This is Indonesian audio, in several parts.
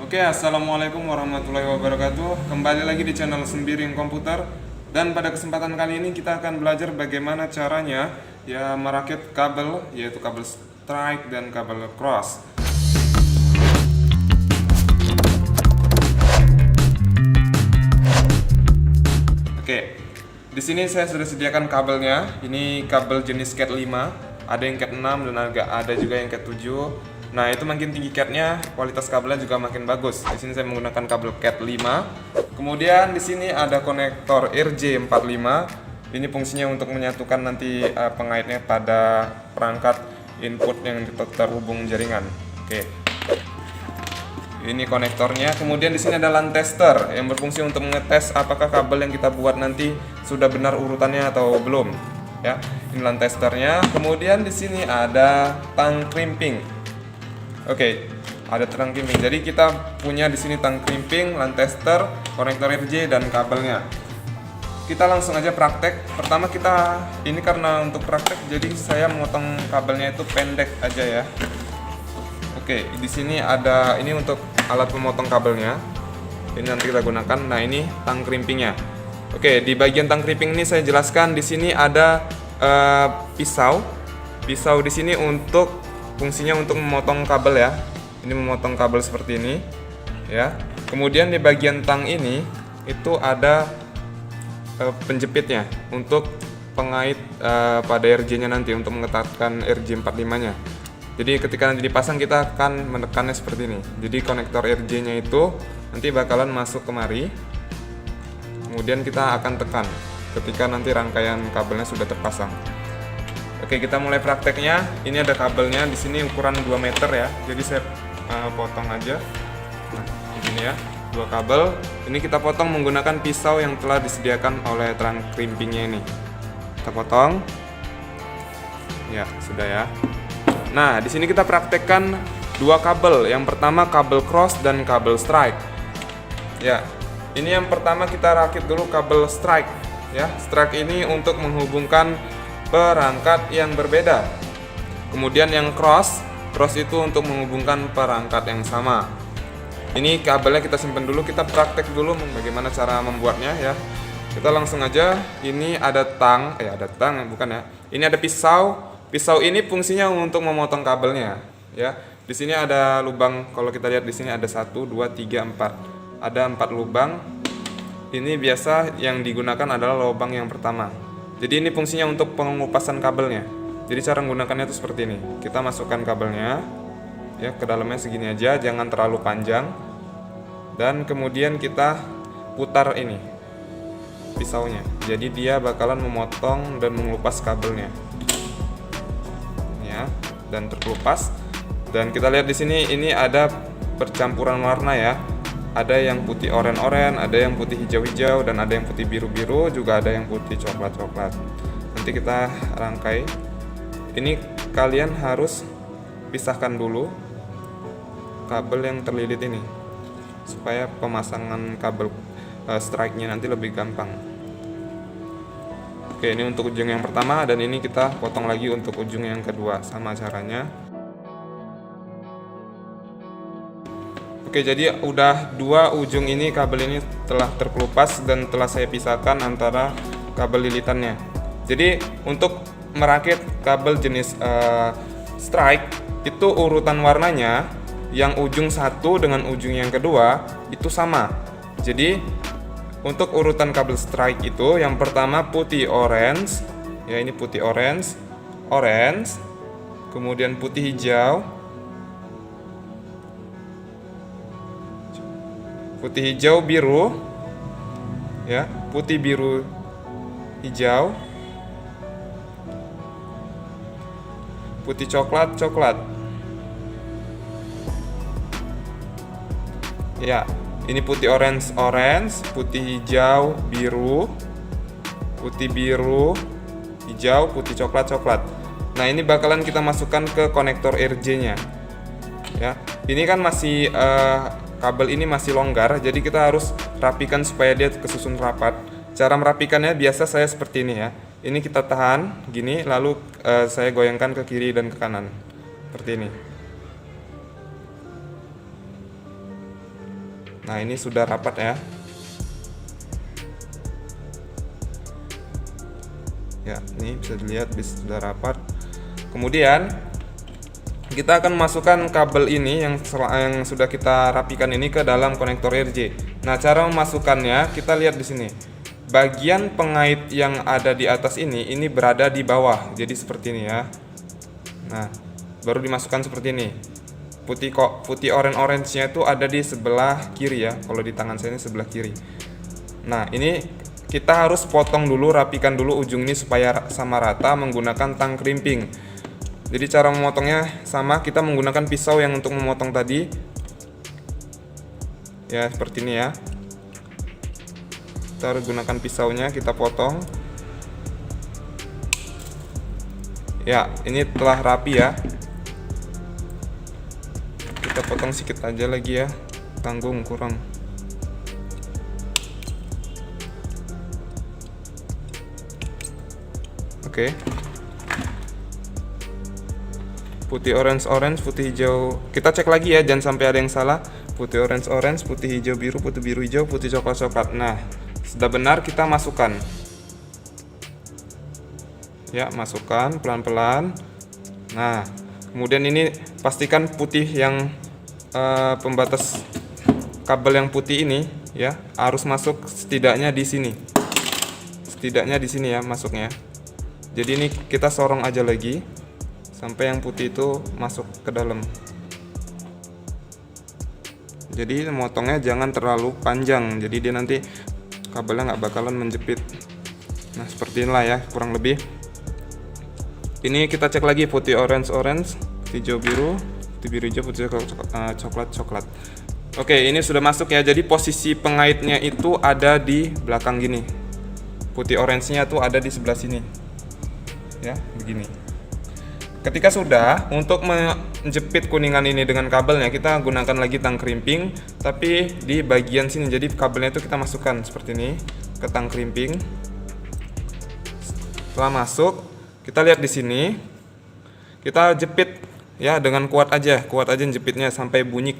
Oke, assalamualaikum warahmatullahi wabarakatuh. Kembali lagi di channel Sembiring Komputer. Dan pada kesempatan kali ini kita akan belajar bagaimana caranya merakit kabel, yaitu kabel strike dan kabel cross. Oke, di sini saya sudah sediakan kabelnya. Ini kabel jenis Cat 5, ada yang Cat 6 dan ada juga yang Cat 7. Nah, itu makin tinggi catnya, kualitas kabelnya juga makin bagus. Di sini saya menggunakan kabel Cat 5. Kemudian di sini ada konektor RJ45. Ini fungsinya untuk menyatukan nanti pengaitnya pada perangkat input yang terhubung jaringan. Oke. Ini konektornya. Kemudian di sini ada LAN tester yang berfungsi untuk mengetes apakah kabel yang kita buat nanti sudah benar urutannya atau belum. Ya, ini LAN testernya. Kemudian di sini ada tang crimping. Oke, ada tang crimping. Jadi kita punya di sini tang crimping, LAN tester, konektor RJ dan kabelnya. Kita langsung aja praktek. Pertama ini karena untuk praktek, jadi saya memotong kabelnya itu pendek aja ya. Oke, di sini ada ini untuk alat pemotong kabelnya. Ini nanti kita gunakan. Nah, ini tang crimpingnya. Oke, di bagian tang crimping ini saya jelaskan di sini ada pisau. Pisau di sini untuk fungsinya untuk memotong kabel ya. Ini memotong kabel seperti ini ya. Kemudian di bagian tang ini itu ada penjepitnya untuk pengait pada RJ-nya nanti untuk mengetatkan RJ45-nya. Jadi ketika nanti dipasang kita akan menekannya seperti ini. Jadi konektor RJ-nya itu nanti bakalan masuk kemari. Kemudian kita akan tekan ketika nanti rangkaian kabelnya sudah terpasang. Oke, kita mulai prakteknya. Ini ada kabelnya di sini ukuran 2 meter ya. Jadi saya potong aja. Nah, begini ya, 2 kabel. Ini kita potong menggunakan pisau yang telah disediakan oleh tang crimpingnya ini. Kita potong. Ya, sudah ya. Nah, di sini kita praktekkan 2 kabel. Yang pertama kabel cross dan kabel strike. Ya, ini yang pertama kita rakit dulu kabel strike. Ya, strike ini untuk menghubungkan perangkat yang berbeda. Kemudian yang cross itu untuk menghubungkan perangkat yang sama. Ini kabelnya kita simpan dulu, kita praktek dulu bagaimana cara membuatnya ya. Kita langsung aja. Ini ada tang, bukan ya. Ini ada pisau. Pisau ini fungsinya untuk memotong kabelnya ya. Di sini ada lubang, kalau kita lihat di sini ada 1 2 3 4. Ada 4 lubang. Ini biasa yang digunakan adalah lubang yang pertama. Jadi ini fungsinya untuk pengupasan kabelnya. Jadi cara menggunakannya itu seperti ini. Kita masukkan kabelnya ya ke dalamnya segini aja, jangan terlalu panjang. Dan kemudian kita putar ini pisaunya. Jadi dia bakalan memotong dan mengelupas kabelnya. Ya, dan terkelupas. Dan kita lihat di sini ini ada percampuran warna ya. Ada yang putih oren-oren, ada yang putih hijau-hijau, dan ada yang putih biru-biru, juga ada yang putih coklat-coklat. Nanti kita rangkai. Ini kalian harus pisahkan dulu kabel yang terlilit ini, supaya pemasangan kabel strike-nya nanti lebih gampang. Oke, ini untuk ujung yang pertama, dan ini kita potong lagi untuk ujung yang kedua, sama caranya. Oke, jadi udah 2 ujung ini kabel ini telah terkelupas dan telah saya pisahkan antara kabel lilitannya. Jadi untuk merakit kabel jenis strike itu urutan warnanya yang ujung 1 dengan ujung yang kedua itu sama. Jadi untuk urutan kabel strike itu yang pertama putih orange, ya ini putih orange, kemudian putih hijau, putih hijau biru ya, putih biru hijau, putih coklat ya, ini putih orange, putih hijau biru, putih biru hijau, putih coklat. Nah, ini bakalan kita masukkan ke konektor RJ nya ya. Ini kan masih kabel ini masih longgar, jadi kita harus rapikan supaya dia kesusun rapat. Cara merapikannya biasa saya seperti ini ya. Ini kita tahan gini, lalu saya goyangkan ke kiri dan ke kanan seperti ini. Nah, ini sudah rapat ya. Ya, ini bisa dilihat sudah rapat. Kemudian kita akan masukkan kabel ini yang sudah kita rapikan ini ke dalam konektor RJ. Nah, cara memasukkannya kita lihat di sini. Bagian pengait yang ada di atas ini berada di bawah. Jadi seperti ini ya. Nah, baru dimasukkan seperti ini. Putih orange-nya itu ada di sebelah kiri ya. Kalau di tangan saya ini sebelah kiri. Nah, ini kita harus potong dulu, rapikan dulu ujung ini supaya sama rata menggunakan tang crimping. Jadi cara memotongnya sama, kita menggunakan pisau yang untuk memotong tadi. Ya, seperti ini ya. Kita harus gunakan pisaunya, kita potong. Ya, ini telah rapi ya. Kita potong sedikit aja lagi ya, tanggung kurang. Oke. Putih orange, putih hijau. Kita cek lagi ya, jangan sampai ada yang salah. Putih orange, putih hijau biru, putih biru hijau, putih coklat. Nah, sudah benar, kita masukkan. Ya, masukkan pelan-pelan. Nah, kemudian ini pastikan putih yang pembatas kabel yang putih ini ya harus masuk setidaknya di sini. Setidaknya di sini ya masuknya. Jadi ini kita sorong aja lagi sampai yang putih itu masuk ke dalam. Jadi motongnya jangan terlalu panjang, jadi dia nanti kabelnya nggak bakalan menjepit. Nah, seperti inilah ya kurang lebih. Ini kita cek lagi putih orange, putih hijau biru, putih biru hijau, putih coklat. Oke, ini sudah masuk ya. Jadi posisi pengaitnya itu ada di belakang gini. Putih orange-nya tuh ada di sebelah sini. Ya, begini. Ketika sudah, untuk menjepit kuningan ini dengan kabelnya, kita gunakan lagi tang crimping, tapi di bagian sini. Jadi kabelnya itu kita masukkan seperti ini ke tang crimping. Setelah masuk, kita lihat di sini. Kita jepit ya dengan kuat aja jepitnya sampai bunyi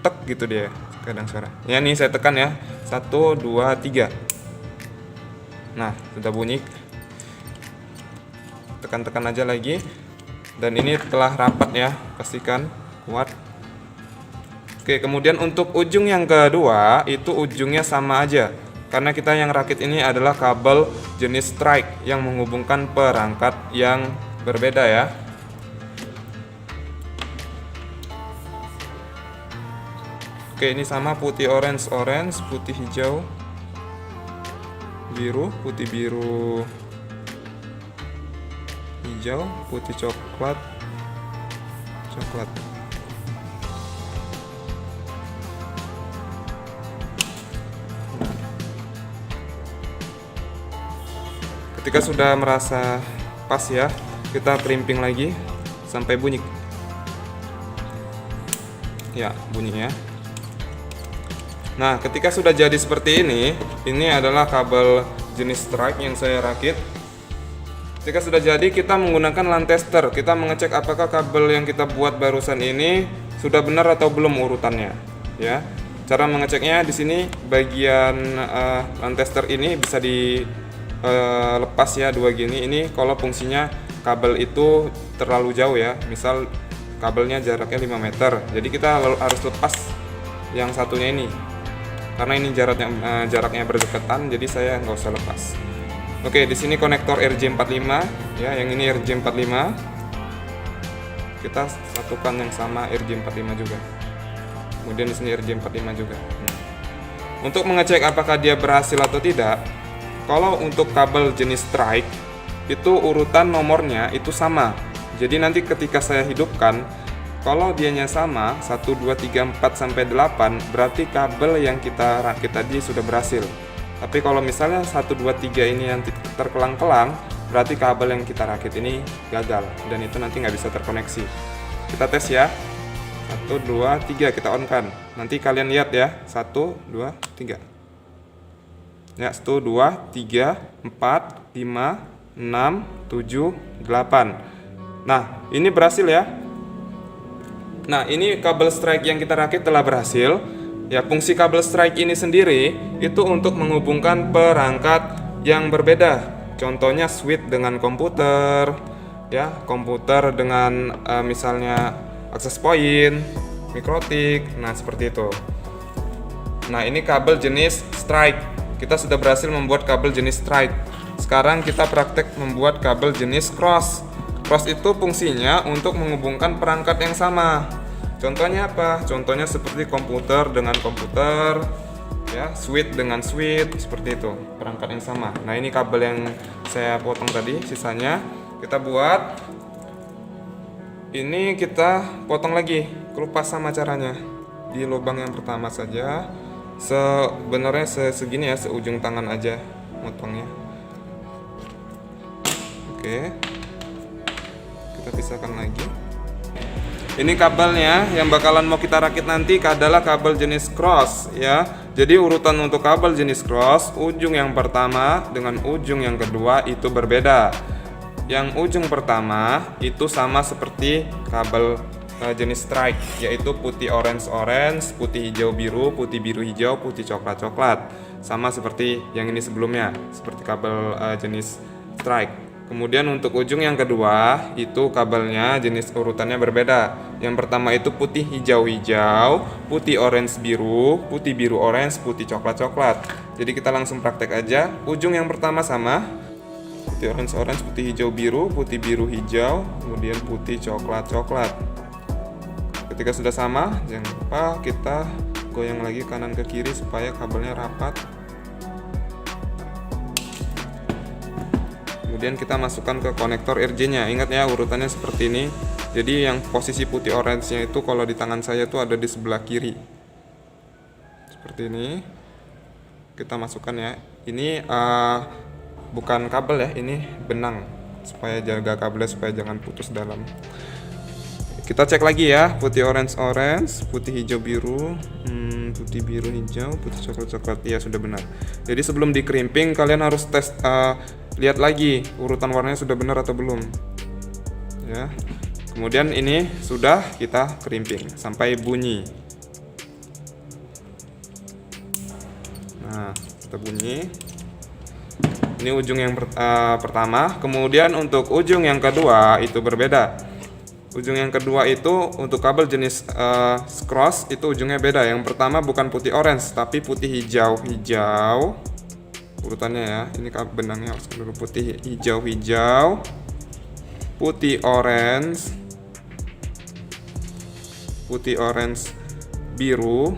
tek gitu dia. Kadang suara. Ya, ini saya tekan ya. 1 2 3. Nah, sudah bunyi. Tekan-tekan aja lagi. Dan ini telah rapat ya, pastikan kuat. Oke, kemudian untuk ujung yang kedua itu ujungnya sama aja. Karena kita yang rakit ini adalah kabel jenis strike yang menghubungkan perangkat yang berbeda ya. Oke, ini sama putih orange, putih hijau biru, putih biru hijau, putih coklat. Ketika sudah merasa pas ya, kita crimping lagi sampai bunyi. Ya, bunyinya. Nah, ketika sudah jadi seperti ini adalah kabel jenis strike yang saya rakit. Ketika sudah jadi, kita menggunakan LAN tester. Kita mengecek apakah kabel yang kita buat barusan ini sudah benar atau belum urutannya. Ya, cara mengeceknya di sini bagian LAN tester ini bisa dilepas ya dua gini. Ini kalau fungsinya kabel itu terlalu jauh ya. Misal kabelnya jaraknya 5 meter. Jadi kita harus lepas yang satunya ini. Karena ini jaraknya berdekatan, jadi saya nggak usah lepas. Oke, di sini konektor RJ45 ya, yang ini RJ45. Kita satukan yang sama RJ45 juga. Kemudian di sini RJ45 juga. Untuk mengecek apakah dia berhasil atau tidak, kalau untuk kabel jenis strike itu urutan nomornya itu sama. Jadi nanti ketika saya hidupkan, kalau dianya sama 1 2 3 4 sampai 8, berarti kabel yang kita rakit tadi sudah berhasil. Tapi kalau misalnya 1 2 3 ini nanti terkelang-kelang, berarti kabel yang kita rakit ini gagal dan itu nanti nggak bisa terkoneksi. Kita tes ya. 1 2 3 kita on kan. Nanti kalian lihat ya. 1 2 3. Ya, 1 2 3 4 5 6 7 8. Nah, ini berhasil ya. Nah, ini kabel strike yang kita rakit telah berhasil. Ya, fungsi kabel strike ini sendiri itu untuk menghubungkan perangkat yang berbeda. Contohnya switch dengan komputer, ya, komputer dengan misalnya access point, mikrotik. Nah, seperti itu. Nah, ini kabel jenis strike. Kita sudah berhasil membuat kabel jenis strike. Sekarang kita praktek membuat kabel jenis cross. Cross itu fungsinya untuk menghubungkan perangkat yang sama. Contohnya apa? Contohnya seperti komputer dengan komputer, ya, switch dengan switch, seperti itu, perangkat yang sama. Nah, ini kabel yang saya potong tadi, sisanya kita buat. Ini kita potong lagi, kelupas sama caranya. Di lubang yang pertama saja. Sebenarnya segini ya, seujung tangan aja motongnya. Oke. Kita pisahkan lagi. Ini kabelnya yang bakalan mau kita rakit nanti adalah kabel jenis cross, ya. Jadi urutan untuk kabel jenis cross, ujung yang pertama dengan ujung yang kedua itu berbeda. Yang ujung pertama itu sama seperti kabel jenis strike, yaitu putih orange, putih hijau biru, putih biru hijau, putih coklat coklat. Sama seperti yang ini sebelumnya, seperti kabel jenis strike. Kemudian untuk ujung yang kedua itu kabelnya jenis urutannya berbeda. Yang pertama itu putih hijau-hijau, putih orange biru, putih biru orange, putih coklat-coklat. Jadi kita langsung praktek aja. Ujung yang pertama sama, putih orange, putih hijau biru hijau, kemudian putih coklat-coklat. Ketika sudah sama, jangan lupa kita goyang lagi kanan ke kiri supaya kabelnya rapat. Kemudian kita masukkan ke konektor RJ-nya. Ingat ya, urutannya seperti ini. Jadi yang posisi putih orange-nya itu kalau di tangan saya itu ada di sebelah kiri. Seperti ini. Kita masukkan ya. Ini bukan kabel ya, ini benang. Supaya jaga kabelnya supaya jangan putus dalam. Kita cek lagi ya, putih orange, putih hijau biru, putih biru hijau, putih coklat coklat. Iya, sudah benar. Jadi sebelum di crimping kalian harus tes, lihat lagi urutan warnanya sudah benar atau belum. Ya. Kemudian ini sudah kita crimping sampai bunyi. Nah, kita bunyi. Ini ujung yang pertama. Kemudian untuk ujung yang kedua itu berbeda. Ujung yang kedua itu untuk kabel jenis cross itu ujungnya beda. Yang pertama bukan putih orange tapi putih hijau-hijau. Urutannya ya. Ini benangnya harus dulu putih hijau-hijau, putih orange biru.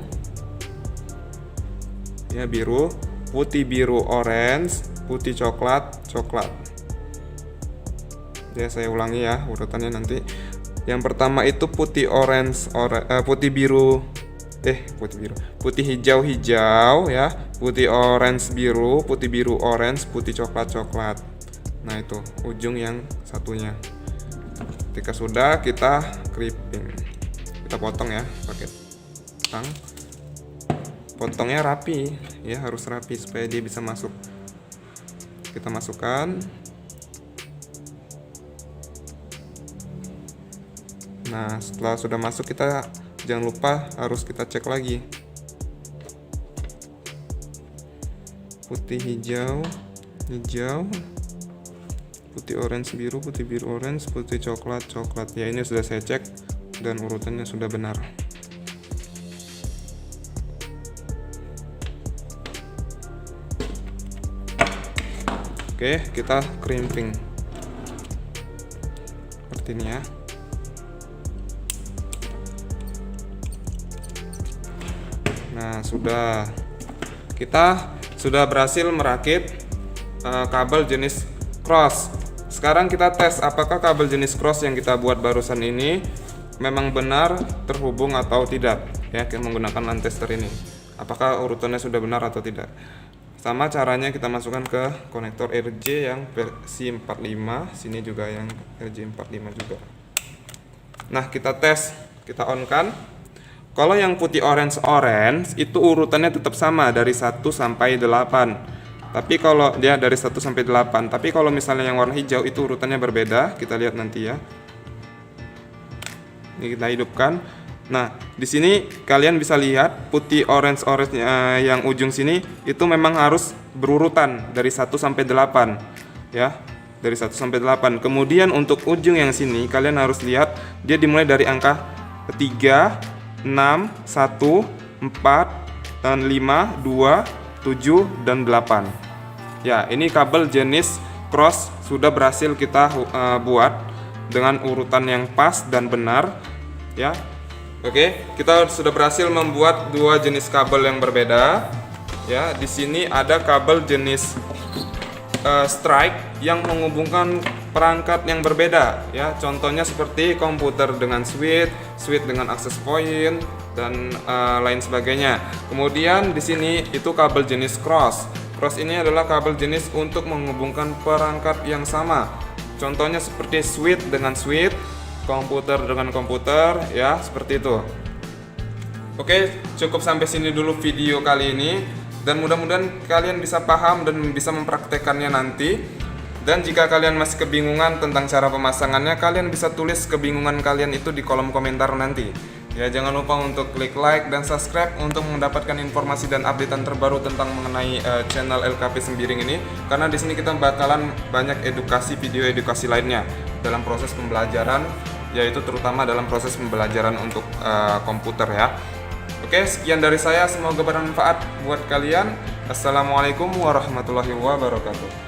Ya, biru, putih biru orange, putih coklat coklat. Ya, saya ulangi ya urutannya nanti. Yang pertama itu putih orange, putih hijau-hijau ya, putih orange biru, putih biru orange, putih coklat coklat. Nah, itu ujung yang satunya. Ketika sudah, kita crimping. Kita potong ya pakai tang. Potongnya rapi ya, harus rapi supaya dia bisa masuk. Kita masukkan. Nah, setelah sudah masuk, kita jangan lupa harus kita cek lagi. Putih hijau, putih orange biru, putih biru orange, putih coklat coklat. Ya, ini sudah saya cek dan urutannya sudah benar. Oke, kita crimping seperti ini ya. Nah, kita sudah berhasil merakit kabel jenis cross. Sekarang kita tes apakah kabel jenis cross yang kita buat barusan ini memang benar terhubung atau tidak ya, menggunakan LAN tester ini. Apakah urutannya sudah benar atau tidak. Sama caranya kita masukkan ke konektor RJ yang versi 45, sini juga yang RJ 45 juga. Nah, kita tes, kita on kan. Kalau yang putih orange itu urutannya tetap sama dari 1 sampai 8. Tapi kalau dia dari 1 sampai 8, tapi kalau misalnya yang warna hijau itu urutannya berbeda. Kita lihat nanti ya. Ini kita hidupkan. Nah, di sini kalian bisa lihat putih orange yang ujung sini itu memang harus berurutan dari 1 sampai 8 ya. Dari 1 sampai 8. Kemudian untuk ujung yang sini kalian harus lihat dia dimulai dari angka 3, 6, 1, 4, dan 5, 2, 7 dan 8. Ya, ini kabel jenis cross sudah berhasil kita buat dengan urutan yang pas dan benar ya. Oke, kita sudah berhasil membuat dua jenis kabel yang berbeda. Ya, di sini ada kabel jenis strike yang menghubungkan perangkat yang berbeda. Ya, contohnya seperti komputer dengan switch, switch dengan access point dan lain sebagainya. Kemudian di sini itu kabel jenis cross. Cross ini adalah kabel jenis untuk menghubungkan perangkat yang sama. Contohnya seperti switch dengan switch, komputer dengan komputer, ya seperti itu. Oke, cukup sampai sini dulu video kali ini, dan mudah-mudahan kalian bisa paham dan bisa mempraktekannya nanti. Dan jika kalian masih kebingungan tentang cara pemasangannya, kalian bisa tulis kebingungan kalian itu di kolom komentar nanti. Ya, jangan lupa untuk klik like dan subscribe untuk mendapatkan informasi dan updatean terbaru tentang mengenai channel LKP Sembiring ini, karena di sini kita bakalan banyak edukasi, video edukasi lainnya dalam proses pembelajaran, yaitu terutama dalam proses pembelajaran untuk komputer ya. Oke, sekian dari saya, semoga bermanfaat buat kalian. Assalamualaikum warahmatullahi wabarakatuh.